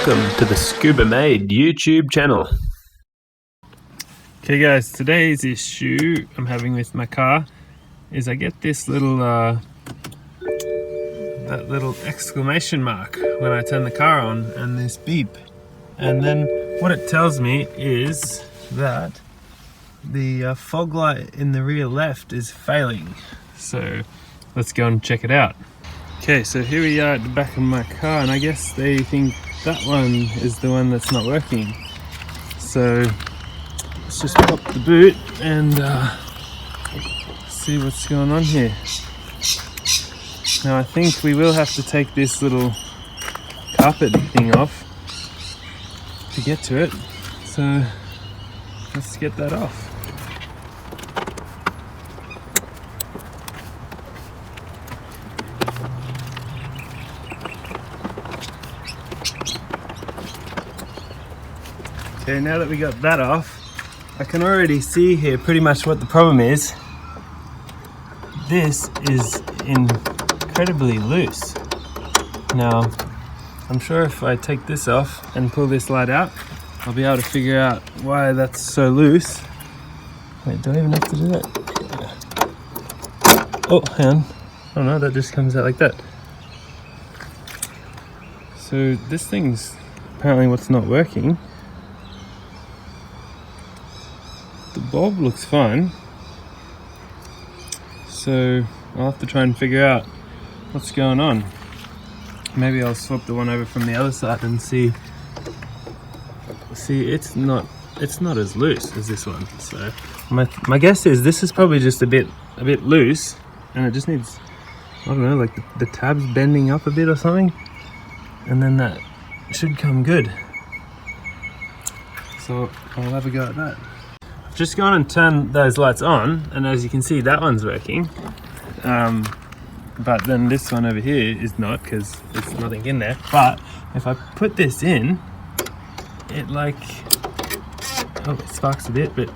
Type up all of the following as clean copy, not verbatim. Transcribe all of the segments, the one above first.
Welcome to the Scuba Made YouTube channel. Okay guys, today's issue I'm having with my car is I get this little that little exclamation mark when I turn the car on and this beep, and then what it tells me is that the fog light in the rear left is failing. So let's go and check it out. Okay, so here we are at the back of my car, and I guess they think that one is the one that's not working. So let's just pop the boot and see what's going on here. Now I think we will have to take this little carpet thing off to get to it. So let's get that off. Okay, now that we got that off, I can already see here pretty much what the problem is. This is incredibly loose. Now, I'm sure if I take this off and pull this light out, I'll be able to figure out why that's so loose. Wait, do I even have to do that? Oh, hang on. Oh no, that just comes out like that. So this thing's apparently what's not working. The bulb looks fine, so I'll have to try and figure out what's going on. Maybe I'll swap the one over from the other side and see it's not as loose as this one. So my guess is this is probably just a bit loose, and it just needs, I don't know, like the tabs bending up a bit or something, and then that should come good. So I'll have a go at that. Just gone and turned those lights on, and as you can see that one's working, but then this one over here is not, because there's nothing in there. But if I put this in, it it sparks a bit, but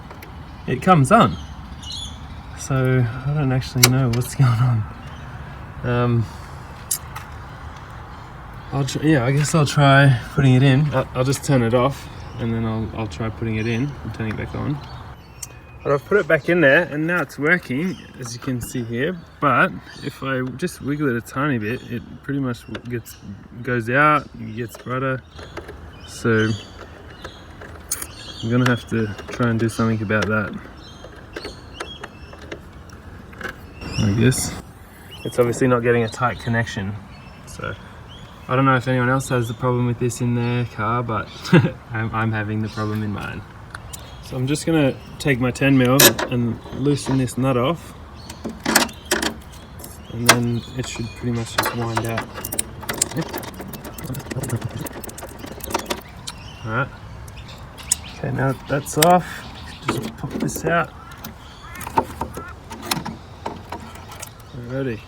it comes on. So I don't actually know what's going on. I guess I'll try putting it in. I'll just turn it off, and then I'll try putting it in and turning it back on. But I've put it back in there, and now it's working, as you can see here. But if I just wiggle it a tiny bit, it pretty much goes out and gets brighter. So I'm gonna have to try and do something about that, I guess. It's obviously not getting a tight connection, so I don't know if anyone else has the problem with this in their car, but I'm having the problem in mine. So I'm just going to take my 10mm and loosen this nut off, and then it should pretty much just wind out. Alright, okay, now that that's off, just pop this out. Alrighty.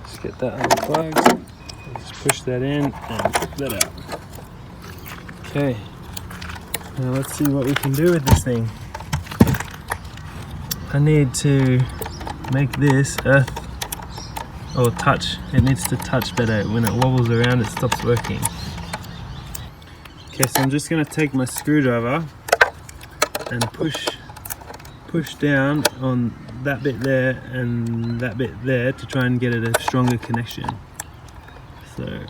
Just get that unplugged, just push that in and put that out. Okay, now let's see what we can do with this thing. I need to make this touch. It needs to touch better. When it wobbles around, it stops working. Okay, so I'm just going to take my screwdriver and push down on that bit there and that bit there to try and get it a stronger connection. So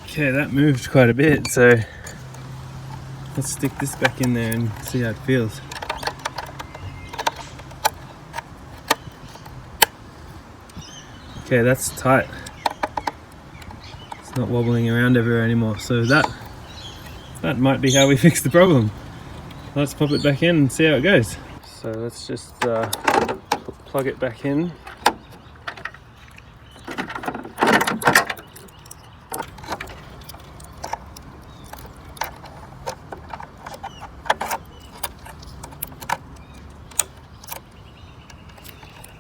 okay, that moved quite a bit, so let's stick this back in there and see how it feels. Okay, that's tight. It's not wobbling around everywhere anymore, so that might be how we fix the problem. Let's pop it back in and see how it goes. So let's just plug it back in.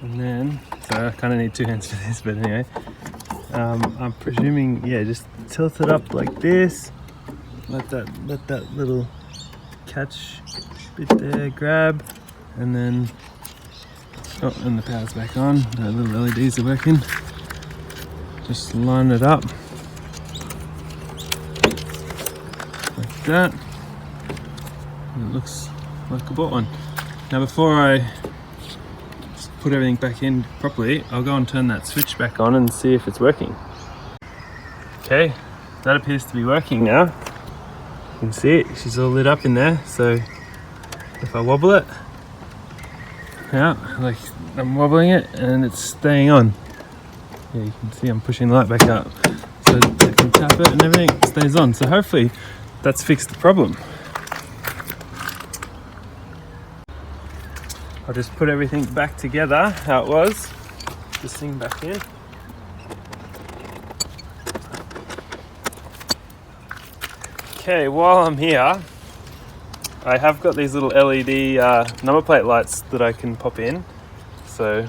And then, so I kind of need two hands for this, but anyway, I'm presuming, yeah, just tilt it up like this, let that little catch bit there grab, and then, oh, and the power's back on, the little LEDs are working. Just line it up like that. And it looks like I bought one. Now before I put everything back in properly, I'll go and turn that switch back on and see if it's working. Okay, that appears to be working now. You can see it, she's all lit up in there, so if I wobble it, yeah, like I'm wobbling it and it's staying on. Yeah, you can see I'm pushing the light back up, so I can tap it and everything stays on. So hopefully that's fixed the problem. I'll just put everything back together how it was. This thing back in. Okay, while I'm here, I have got these little LED number plate lights that I can pop in. So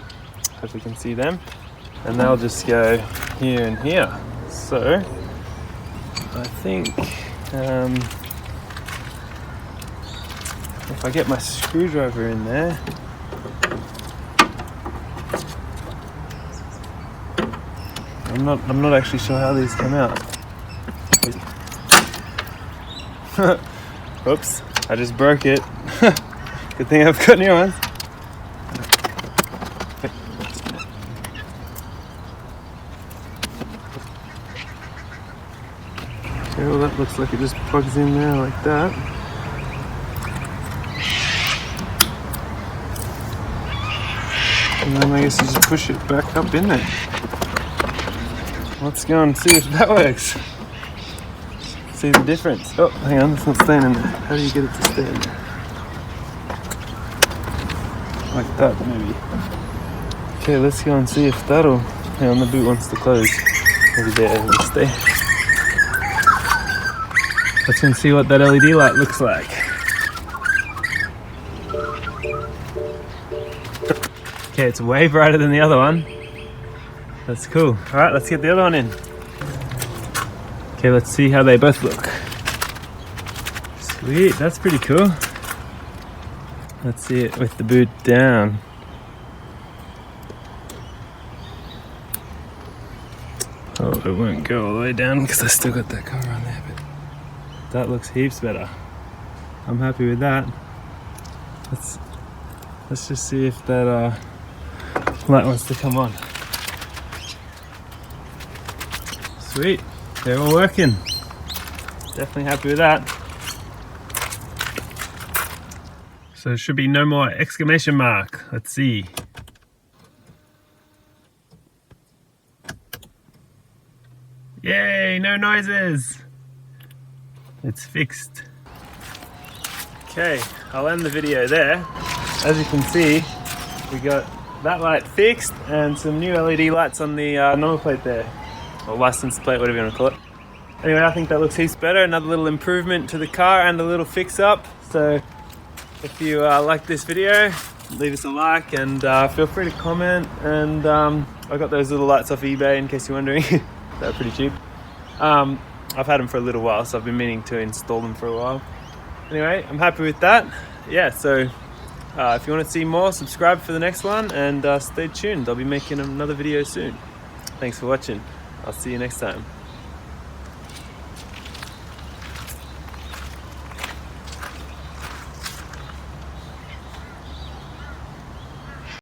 hope you can see them. And they'll just go here and here. So I think if I get my screwdriver in there, I'm not actually sure how these come out. Oops, I just broke it. Good thing I've got new ones. Okay, well that looks like it just plugs in there like that. And then I guess you just push it back up in there. Let's go and see if that works. See the difference. Oh, hang on, it's not staying in there. How do you get it to stay in there? Like that, maybe. Okay, let's go and see if that'll... Hang on, the boot wants to close. Maybe there, it'll stay. Let's go and see what that LED light looks like. Okay, it's way brighter than the other one. That's cool. Alright, let's get the other one in. Okay, let's see how they both look. Sweet, that's pretty cool. Let's see it with the boot down. Oh, it won't go all the way down because I still got that cover on there, but that looks heaps better. I'm happy with that. Let's just see if that light wants to come on. Sweet, they're all working. Definitely happy with that. So there should be no more exclamation mark. Let's see. Yay, no noises. It's fixed. Okay, I'll end the video there. As you can see, we got that light fixed and some new LED lights on the number plate there. Or license plate, whatever you want to call it. Anyway, I think that looks heaps better. Another little improvement to the car and a little fix up. So if you like this video, leave us a like and feel free to comment. And I got those little lights off eBay in case you're wondering. They're pretty cheap. I've had them for a little while, so I've been meaning to install them for a while. Anyway, I'm happy with that. Yeah, so if you want to see more, subscribe for the next one and stay tuned. I'll be making another video soon. Thanks for watching. I'll see you next time.